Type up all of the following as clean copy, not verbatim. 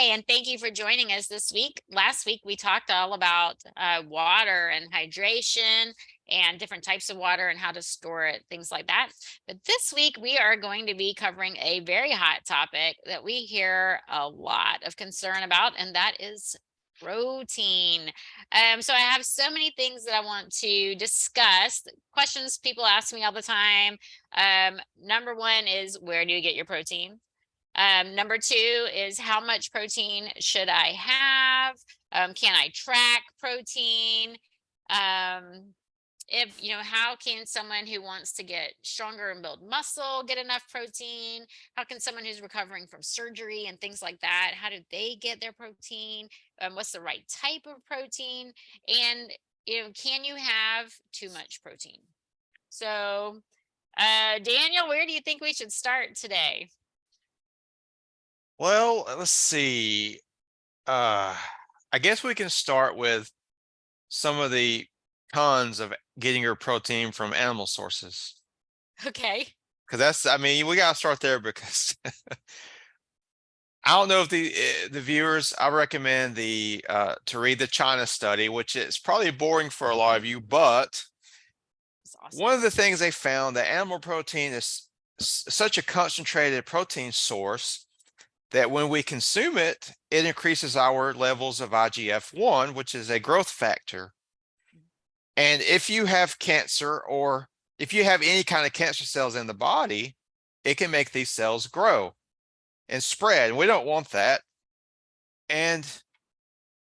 Hi, and thank you for joining us this week. Last week, we talked all about water and hydration and different types of water and how to store it, things like that. But this week, we are going to be covering a very hot topic that we hear a lot of concern about, and that is protein. So I have so many things that I want to discuss. Questions people ask me all the time. Number one is, where do you get your protein? Number two is, how much protein should I have? Can I track protein? If how can someone who wants to get stronger and build muscle get enough protein? How can someone who's recovering from surgery and things like that, how do they get their protein? What's the right type of protein? And can you have too much protein? So, Daniel, where do you think we should start today? Well, let's see. I guess we can start with some of the cons of getting your protein from animal sources. Okay. Because I mean, we gotta start there because I don't know if the viewers, I recommend to read the China study, which is probably boring for a lot of you, but That's awesome. one of the things they found that animal protein is such a concentrated protein source that when we consume it, it increases our levels of IGF-1, which is a growth factor. And if you have cancer, or if you have any kind of cancer cells in the body, it can make these cells grow and spread. And we don't want that. And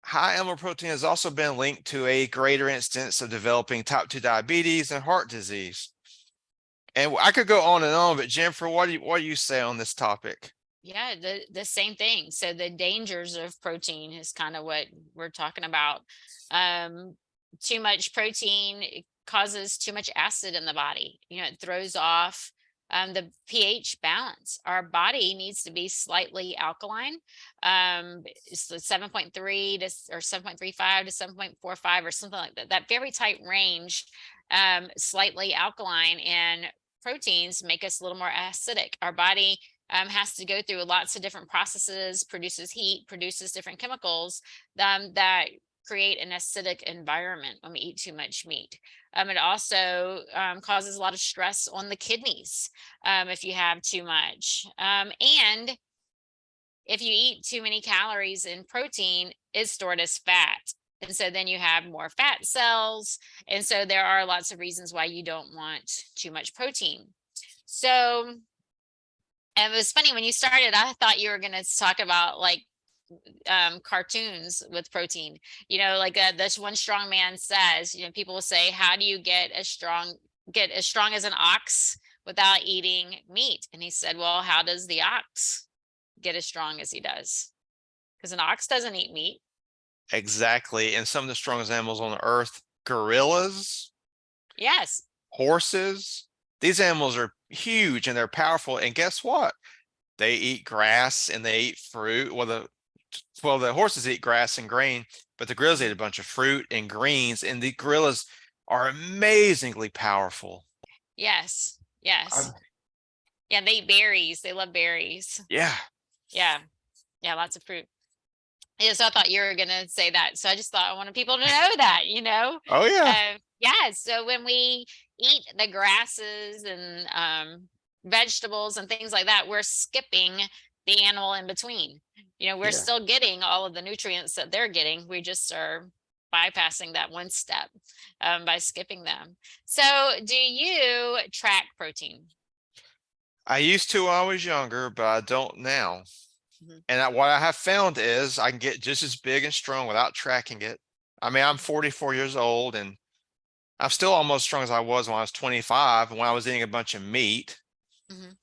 high animal protein has also been linked to a greater instance of developing type 2 diabetes and heart disease. And I could go on, but Jennifer, what do you say on this topic? Yeah, the same thing. So the dangers of protein is kind of what we're talking about. Um, Too much protein, it causes too much acid in the body. It throws off the pH balance. Our body needs to be slightly alkaline. It's the 7.3 to or 7.35 to 7.45 or something like that. That very tight range, slightly alkaline, and proteins make us a little more acidic. Our body has to go through lots of different processes, produces heat, produces different chemicals that create an acidic environment when we eat too much meat. It also causes a lot of stress on the kidneys if you have too much. And if you eat too many calories in protein, it's stored as fat. And so then you have more fat cells. And so there are lots of reasons why you don't want too much protein. So, and it was funny when you started, I thought you were going to talk about like cartoons with protein. Like this one strong man says, people will say, how do you get as strong as an ox without eating meat? And he said, well, how does the ox get as strong as he does? Because an ox doesn't eat meat. Exactly. And some of the strongest animals on the earth, gorillas, Yes. horses, these animals are huge and they're powerful. And guess what? They eat grass and they eat fruit. Well, the horses eat grass and grain, but the gorillas eat a bunch of fruit and greens, and the gorillas are amazingly powerful. Yes. Yes. I'm- Yeah, they eat berries. They love berries. yeah. Yeah. Yeah, lots of fruit. Yeah, so I thought you were gonna say that. So I just thought I wanted people to know that. Oh yeah. Yeah, so when we eat the grasses and vegetables and things like that, we're skipping the animal in between. We're Yeah. still getting all of the nutrients that they're getting. We just are bypassing that one step by skipping them. So do you track protein? I used to when I was younger, but I don't now. Mhm. And what I have found is I can get just as big and strong without tracking it. I mean, I'm 44 years old and I'm still almost as strong as I was when I was 25. When I was eating a bunch of meat, Mhm.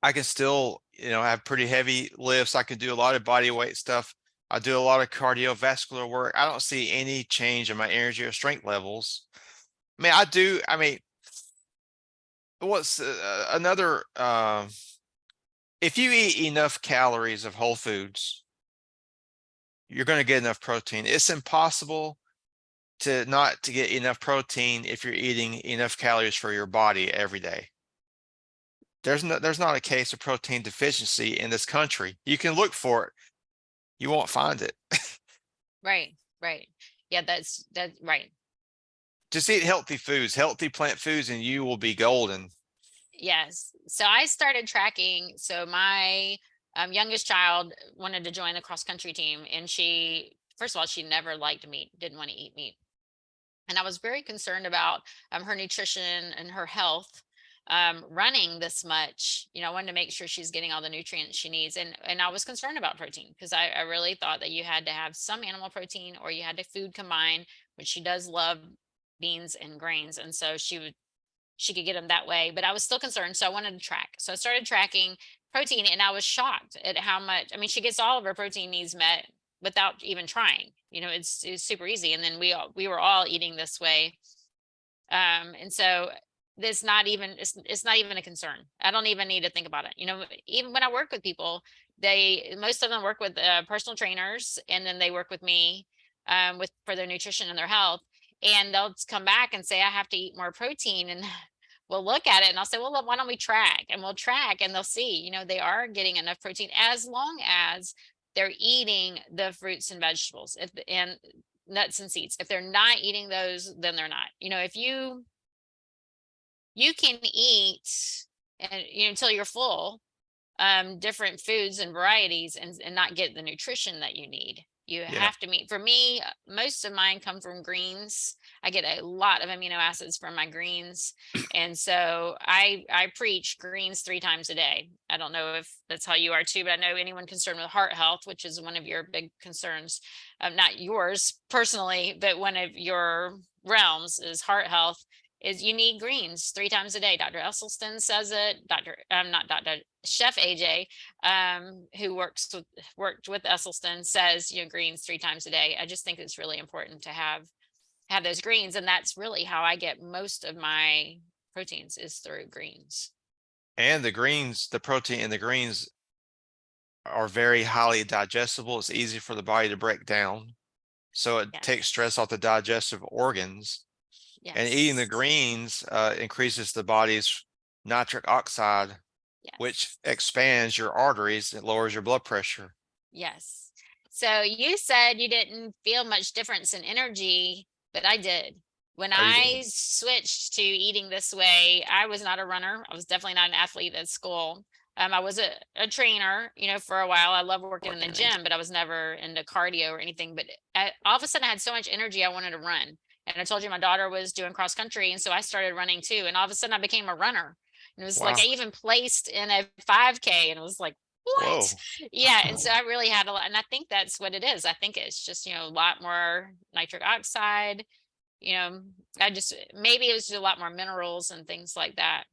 I can still, have pretty heavy lifts. I can do a lot of body weight stuff. I do a lot of cardiovascular work. I don't see any change in my energy or strength levels. I mean, I do. I mean, what's another? If you eat enough calories of whole foods, you're going to get enough protein. It's impossible to not to get enough protein if you're eating enough calories for your body every day. There's not a case of protein deficiency in this country. You can look for it. you won't find it. Right, right. Yeah, that's right. Just eat healthy foods, healthy plant foods, and you will be golden. Yes. So I started tracking. So my youngest child wanted to join the cross country team, and she, first of all, she never liked meat, didn't want to eat meat, and I was very concerned about her nutrition and her health. Running this much, I wanted to make sure she's getting all the nutrients she needs, and I was concerned about protein because I really thought that you had to have some animal protein or you had to food combine, which she does love beans and grains, and so she could get them that way, but I was still concerned. So I wanted to track. So I started tracking protein and I was shocked at how much, I mean, she gets all of her protein needs met without even trying. It's super easy. And then we were all eating this way. And so it's not even a concern. I don't even need to think about it. Even when I work with people, most of them work with personal trainers, and then they work with me for their nutrition and their health, and they'll come back and say, I have to eat more protein. And we'll look at it and I'll say, well, look, why don't we track? And we'll track and they'll see, they are getting enough protein as long as they're eating the fruits and vegetables and nuts and seeds. If they're not eating those, then they're not. If you can eat and until you're full, different foods and varieties, and not get the nutrition that you need. You Yeah. have to meet. For me, most of mine come from greens. I get a lot of amino acids from my greens, and so I preach greens 3 times a day. I don't know if that's how you are too, but I know anyone concerned with heart health, which is one of your big concerns, not yours personally, but one of your realms is heart health, is you need greens 3 times a day. Dr. Esselstyn says it. Not Dr. Chef AJ, who worked with Esselstyn, says, greens 3 times a day. I just think it's really important to have those greens, and that's really how I get most of my proteins is through greens. And the protein in the greens are very highly digestible. It's easy for the body to break down. So it Yes. takes stress off the digestive organs. And eating the Yes. greens increases the body's nitric oxide, which Yes. expands your arteries. It lowers your blood pressure. Yes. So you said you didn't feel much difference in energy, but I did. When Oh, you I did? switched to eating this way, I was not a runner. I was definitely not an athlete at school. I was a trainer, for a while. I love working in the gym, but I was never into cardio or anything. But all of a sudden, I had so much energy, I wanted to run. And I told you my daughter was doing cross country, and so I started running too. And all of a sudden, I became a runner. And it was like I Wow. even placed in a 5K, and it was like, what? Whoa. Yeah, and so I really had a lot, and I think that's what it is. I think it's just, a lot more nitric oxide, you know, I just, maybe it was just a lot more minerals and things like that.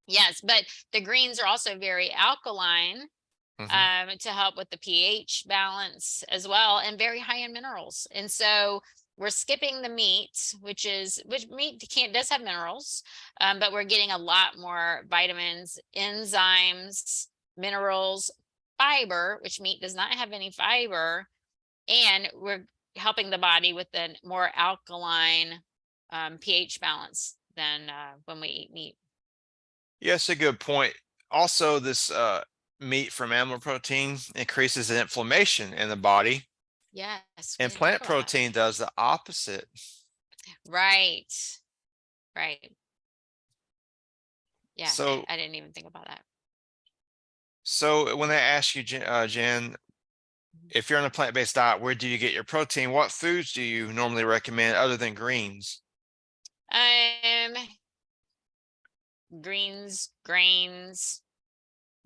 Yes, but the greens are also very alkaline, Hmm. to help with the pH balance as well, and very high in minerals. And so we're skipping the meat, which meat can't does have minerals, but we're getting a lot more vitamins, enzymes, minerals, fiber, which meat does not have any fiber, and we're helping the body with a more alkaline pH balance than when we eat meat. Yes, a good point. Also, this meat from animal protein increases the inflammation in the body, Yes, we and didn't talk plant about that. protein does the opposite. Right, right. Yeah, So, I didn't even think about that. so when they ask you, Jen, Mhm. if you're on a plant-based diet, where do you get your protein? What foods do you normally recommend other than greens? Um, greens, grains,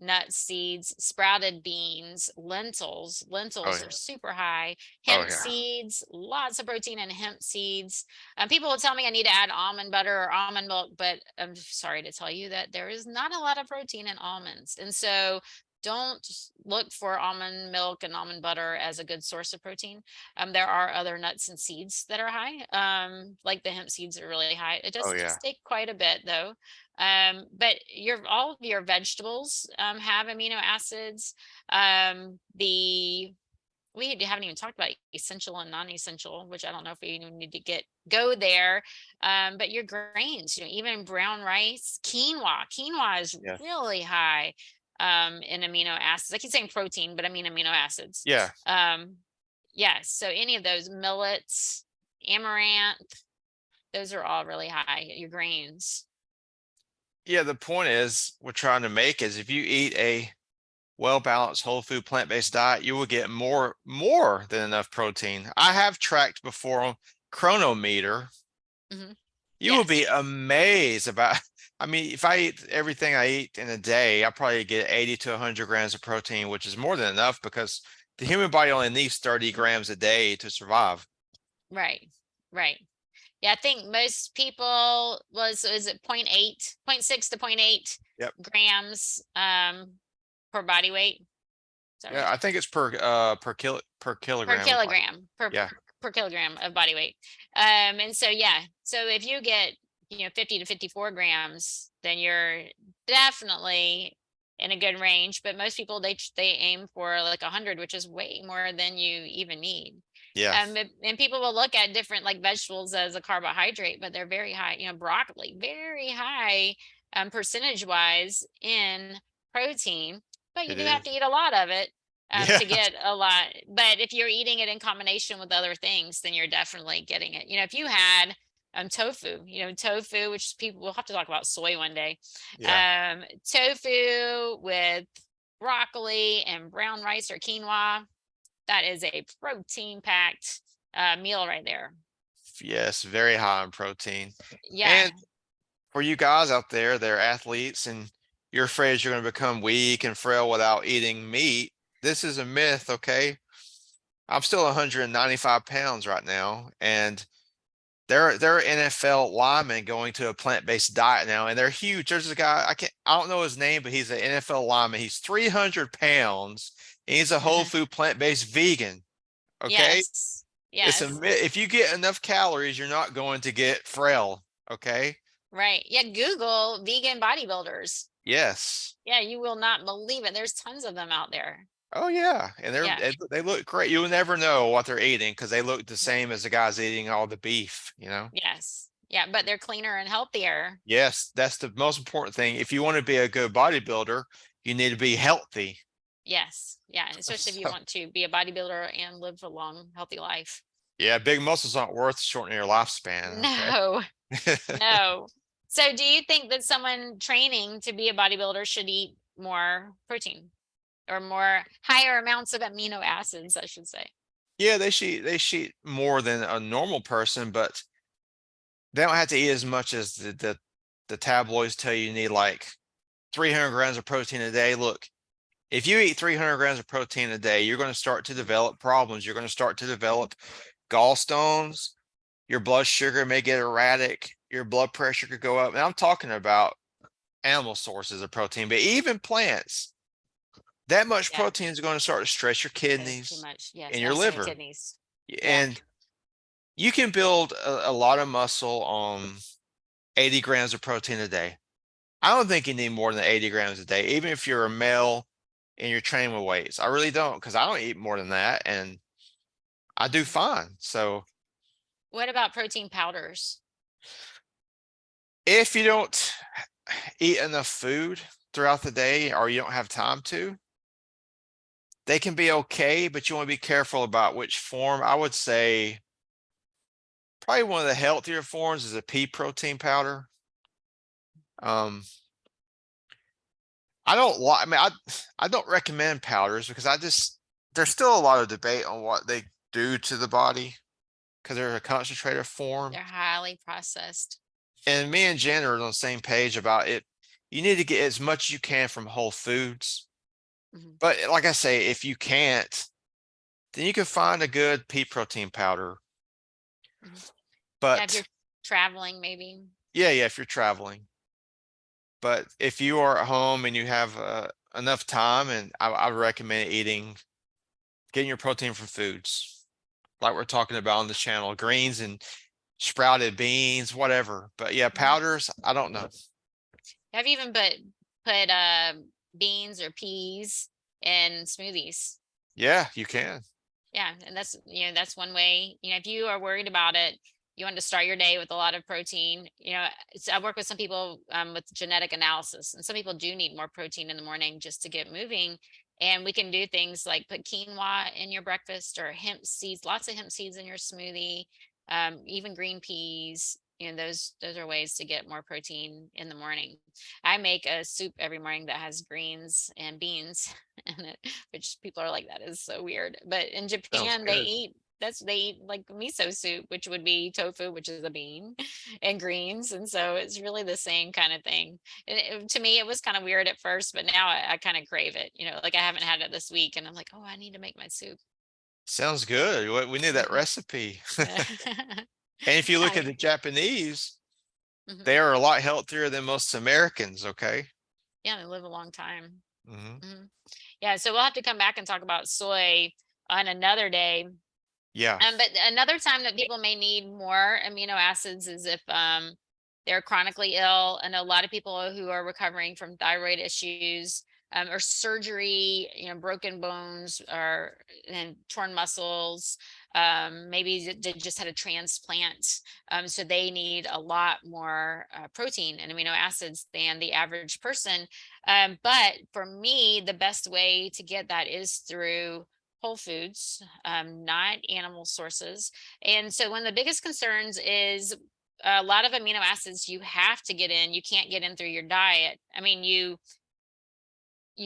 nuts, seeds, sprouted beans, lentils. Oh Lentils are yeah. super high. Oh Hemp yeah. seeds, lots of protein in hemp seeds. People will tell me I need to add almond butter or almond milk, but I'm sorry to tell you that there is not a lot of protein in almonds. And so don't look for almond milk and almond butter as a good source of protein. There are other nuts and seeds that are high. Like the hemp seeds are really high. It Oh does yeah. take quite a bit though. But all of your vegetables have amino acids. We haven't even talked about essential and non-essential, which I don't know if we even need to go there. But your grains, even brown rice, quinoa is Yeah. really high. in amino acids. I keep saying protein, but I mean amino acids. Yeah. Yeah, so any of those millets, amaranth, those are all really high, your grains. Yeah. The point is we're trying to make is if you eat a well-balanced whole food plant-based diet, you will get more than enough protein. I have tracked before on Chronometer. Mhm. You will be Yes, amazed about, I mean, if I eat everything I eat in a day, I probably get 80 to 100 grams of protein, which is more than enough because the human body only needs 30 grams a day to survive. right, right. Yeah, I think most people is it 0.8, 0.6 to 0.8 Yep. grams per body weight. Is that Yeah, right? I think it's per Per kilogram of body. kilogram, Yeah. per kilogram of body weight. And so yeah, so if you get 50 to 54 grams, then you're definitely in a good range. But most people they aim for like 100, which is way more than you even need. Yeah. And people will look at different like vegetables as a carbohydrate, but they're very high. Broccoli, very high percentage wise in protein, but you It do have is. to eat a lot of it Yeah. to get a lot. But if you're eating it in combination with other things, then you're definitely getting it. If you had tofu, tofu, which people will have to talk about soy one day. Yeah. Tofu with broccoli and brown rice or quinoa, that is a protein packed meal right there. Yes. Very high in protein. Yeah. And for you guys out there, they're athletes and you're afraid you're going to become weak and frail without eating meat. This is a myth. Okay. I'm still 195 pounds right now, and there are NFL linemen going to a plant-based diet now, and they're huge. There's a guy I don't know his name, but he's an NFL lineman. He's 300 pounds, and he's a whole food plant-based vegan. Okay, Yes. it's Yes. if you get enough calories, you're not going to get frail. Okay. Right. Yeah. Google vegan bodybuilders. Yes. Yeah, you will not believe it. There's tons of them out there. Oh yeah, and Yeah. they look great. You'll never know what they're eating because they look the same as the guys eating all the beef. You know. Yes. Yeah, but they're cleaner and healthier. Yes, that's the most important thing. If you want to be a good bodybuilder, you need to be healthy. Yes. Yeah. Especially if you So, want to be a bodybuilder and live a long, healthy life. yeah, big muscles aren't worth shortening your lifespan. No, Okay. no. So do you think that someone training to be a bodybuilder should eat more protein or more higher amounts of amino acids, I should say? Yeah, they should eat more than a normal person, but they don't have to eat as much as the tabloids tell you need like 300 grams of protein a day. Look, if you eat 300 grams of protein a day, you're going to start to develop problems. You're going to start to develop gallstones. Your blood sugar may get erratic. Your blood pressure could go up. And I'm talking about animal sources of protein, but even plants, that much Yeah, protein is going to start to stress your that is too kidneys much. Yes, and your messing with liver. kidneys. Yeah. And you can build a lot of muscle on 80 grams of protein a day. I don't think you need more than 80 grams a day, even if you're a male and you're training with weights. I really don't, because I don't eat more than that and I do fine. So What about protein powders? if you don't eat enough food throughout the day or you don't have time to, they can be okay, but you want to be careful about which form. I would say probably one of the healthier forms is a pea protein powder. Um, I don't like, I mean, I don't recommend powders because there's still a lot of debate on what they do to the body because they're a concentrated form. They're highly processed. And me and Jen are on the same page about it. You need to get as much as you can from whole foods. Mhm. But like I say, if you can't, then you can find a good pea protein powder. Mhm. Yeah, if you're But traveling, maybe. yeah, if you're traveling. But if you are at home and you have enough time, and I would recommend getting your protein from foods like we're talking about on this channel, greens and sprouted beans, whatever. But yeah, Mhm. powders, I don't know. I've even put beans or peas in smoothies. Yeah, you can. Yeah, and that's that's one way. If you are worried about it, you want to start your day with a lot of protein. I work with some people with genetic analysis, and some people do need more protein in the morning just to get moving. And we can do things like put quinoa in your breakfast, or hemp seeds, lots of hemp seeds in your smoothie, even green peas. Those are ways to get more protein in the morning. I make a soup every morning that has greens and beans in it, which people are like, that is so weird. But in Sounds Japan, good. they eat like miso soup, which would be tofu, which is a bean, and greens. And so it's really the same kind of thing. To me, it was kind of weird at first, but now I kind of crave it. Like I haven't had it this week, and I'm like, oh, I need to make my soup. Sounds good. We need that recipe. Yeah. And if you look Yeah. at the Japanese, Mhm. they are a lot healthier than most Americans. Okay. Yeah, they live a long time. Hmm. Mhm. Yeah, so we'll have to come back and talk about soy on another day. Yeah. But another time that people may need more amino acids is if they're chronically ill. I know a lot of people who are recovering from thyroid issues, or surgery, broken bones or and torn muscles. Maybe they just had a transplant, so they need a lot more protein and amino acids than the average person. But for me, the best way to get that is through whole foods, not animal sources. And so one of the biggest concerns is a lot of amino acids you have to get in, you can't get in through your diet. I mean, you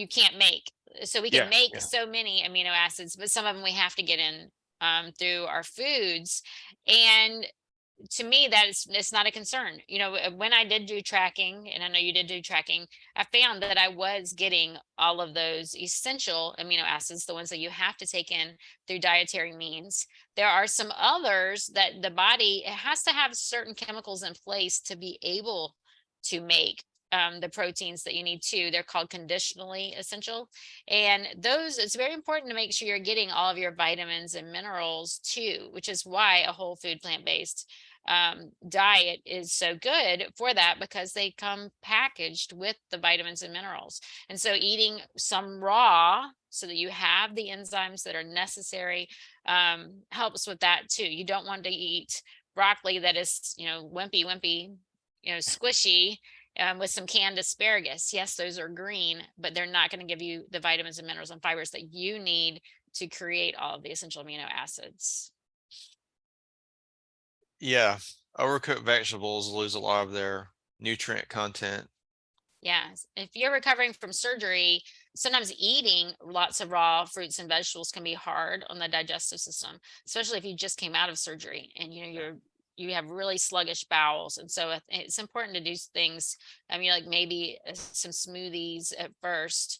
can't make. So we can Yeah. make Yeah. so many amino acids, but some of them we have to get in through our foods. And to me, it's not a concern. When I did do tracking, and I know you did do tracking, I found that I was getting all of those essential amino acids, the ones that you have to take in through dietary means. There are some others that the body, it has to have certain chemicals in place to be able to make the proteins that you need to. They're called conditionally essential. And those, it's very important to make sure you're getting all of your vitamins and minerals too, which is why a whole food plant-based diet is so good for that, because they come packaged with the vitamins and minerals. And so eating some raw so that you have the enzymes that are necessary helps with that too. You don't want to eat broccoli that is, wimpy, squishy, with some canned asparagus. Yes, those are green, but they're not going to give you the vitamins and minerals and fibers that you need to create all of the essential amino acids. Yeah. Overcooked vegetables lose a lot of their nutrient content. Yes. If you're recovering from surgery, sometimes eating lots of raw fruits and vegetables can be hard on the digestive system, especially if you just came out of surgery and you have really sluggish bowels. And so it's important to do things. Like maybe some smoothies at first,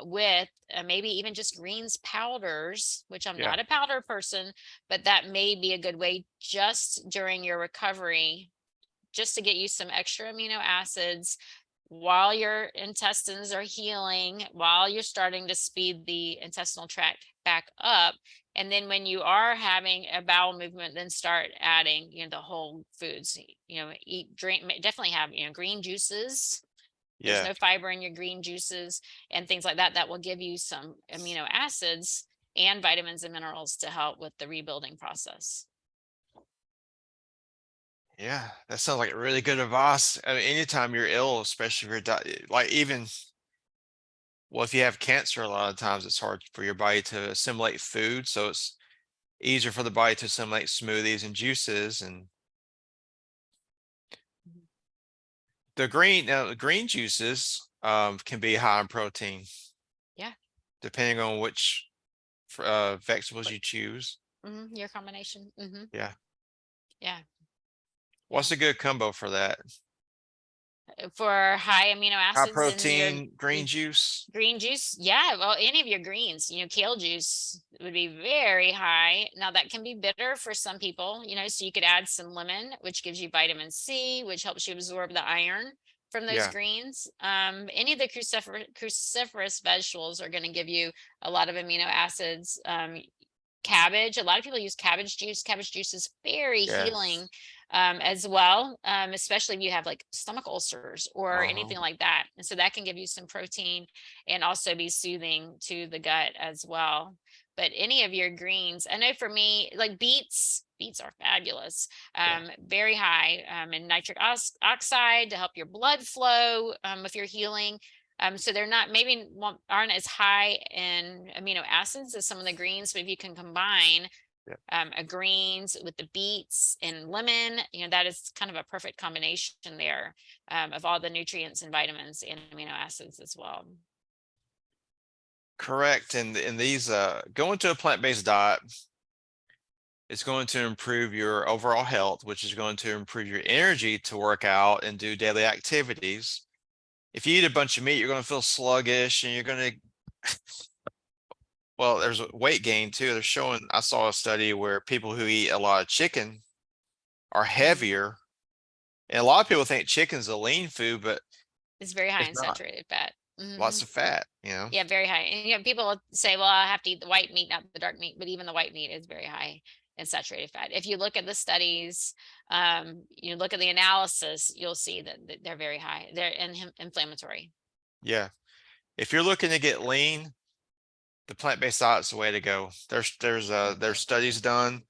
with maybe even just greens powders, which I'm Yeah. not a powder person, but that may be a good way just during your recovery, just to get you some extra amino acids while your intestines are healing, while you're starting to speed the intestinal tract back up. And then when you are having a bowel movement, then start adding, the whole foods, eat, drink, definitely have, green juices. There's Yeah. no fiber in your green juices and things like that, that will give you some amino acids and vitamins and minerals to help with the rebuilding process. Yeah. That sounds like really good advice. I mean, anytime you're ill, especially if you're like even well, if you have cancer, a lot of times it's hard for your body to assimilate food. So it's easier for the body to assimilate smoothies and juices. And Mhm. the green juices can be high in protein, Yeah. depending on which vegetables But you choose. your combination. Yeah. Yeah. Yeah. What's a good combo for that? For high amino High acids in your protein green juice. green juice. Yeah, well, any of your greens, kale juice would be very high. Now that can be bitter for some people, so you could add some lemon, which gives you vitamin C, which helps you absorb the iron from those Yeah. greens. Any of the cruciferous vegetables are going to give you a lot of amino acids. Cabbage, a lot of people use cabbage juice. Cabbage juice is very healing, Yes. as well, especially if you have like stomach ulcers or Uh-huh. anything like that. And so that can give you some protein and also be soothing to the gut as well. but any of your greens, I know for me, like beets are fabulous. Yeah. Very high in nitric oxide to help your blood flow if you're healing. So they're not, maybe aren't as high in amino acids as some of the greens, but if you can combine Yeah. a greens with the beets and lemon, that is kind of a perfect combination there of all the nutrients and vitamins and amino acids as well. Correct. And these going to a plant-based diet is going to improve your overall health, which is going to improve your energy to work out and do daily activities. If you eat a bunch of meat, you're going to feel sluggish and you're going to, well, there's weight gain too. They're showing, I saw a study where people who eat a lot of chicken are heavier. And a lot of people think chicken's a lean food, but It's very high it's in not. saturated fat. Lots of fat, you know? Yeah, very high. And people will say, well, I have to eat the white meat, not the dark meat, but even the white meat is very high in saturated fat. If you look at the studies, you look at the analysis, you'll see that they're very high. They're inflammatory. Yeah. If you're looking to get lean, the plant-based diet's the way to go. There's studies done,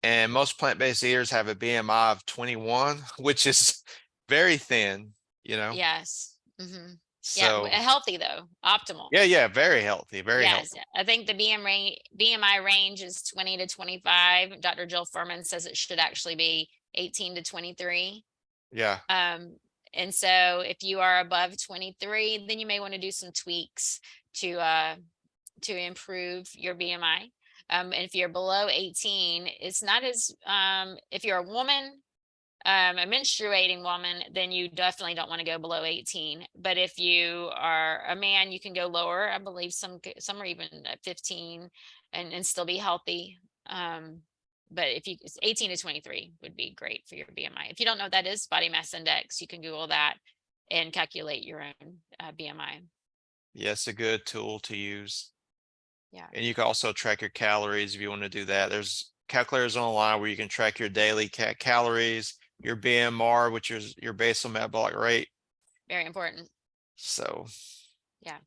and most plant-based eaters have a BMI of 21, which is very thin, you know? Yes. Hmm. Yeah, So healthy though, optimal. yeah, very healthy, very Yes, healthy. I think the BMI range is 20 to 25. Dr. Jill Furman says it should actually be 18 to 23. Yeah. And so if you are above 23, then you may want to do some tweaks to improve your BMI. And if you're below 18, it's not as if you're a woman, a menstruating woman, then you definitely don't want to go below 18. But if you are a man, you can go lower. I believe some are even at 15 and still be healthy. But if you, it's 18 to 23 would be great for your BMI. If you don't know what that is, body mass index, you can Google that and calculate your own BMI. Yes, a good tool to use. Yeah. And you can also track your calories if you want to do that. There's calculators online where you can track your daily calories, your BMR, which is your basal metabolic rate. Very important. So Yeah.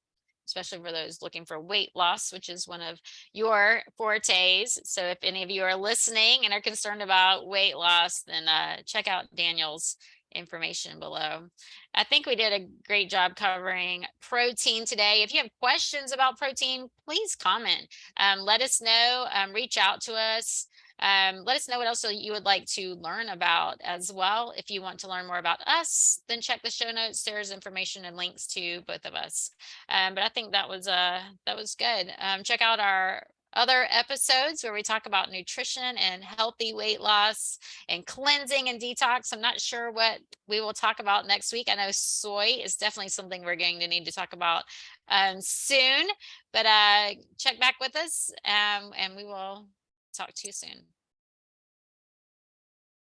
Especially for those looking for weight loss, which is one of your fortes. So if any of you are listening and are concerned about weight loss, then check out Daniel's information below. I think we did a great job covering protein today. If you have questions about protein, please comment. Let us know, reach out to us. Let us know what else you would like to learn about as well. If you want to learn more about us, then check the show notes. There's information and links to both of us. But I think that was good. Check out our other episodes where we talk about nutrition and healthy weight loss and cleansing and detox. I'm not sure what we will talk about next week. I know soy is definitely something we're going to need to talk about soon, but check back with us and we will talk to you soon.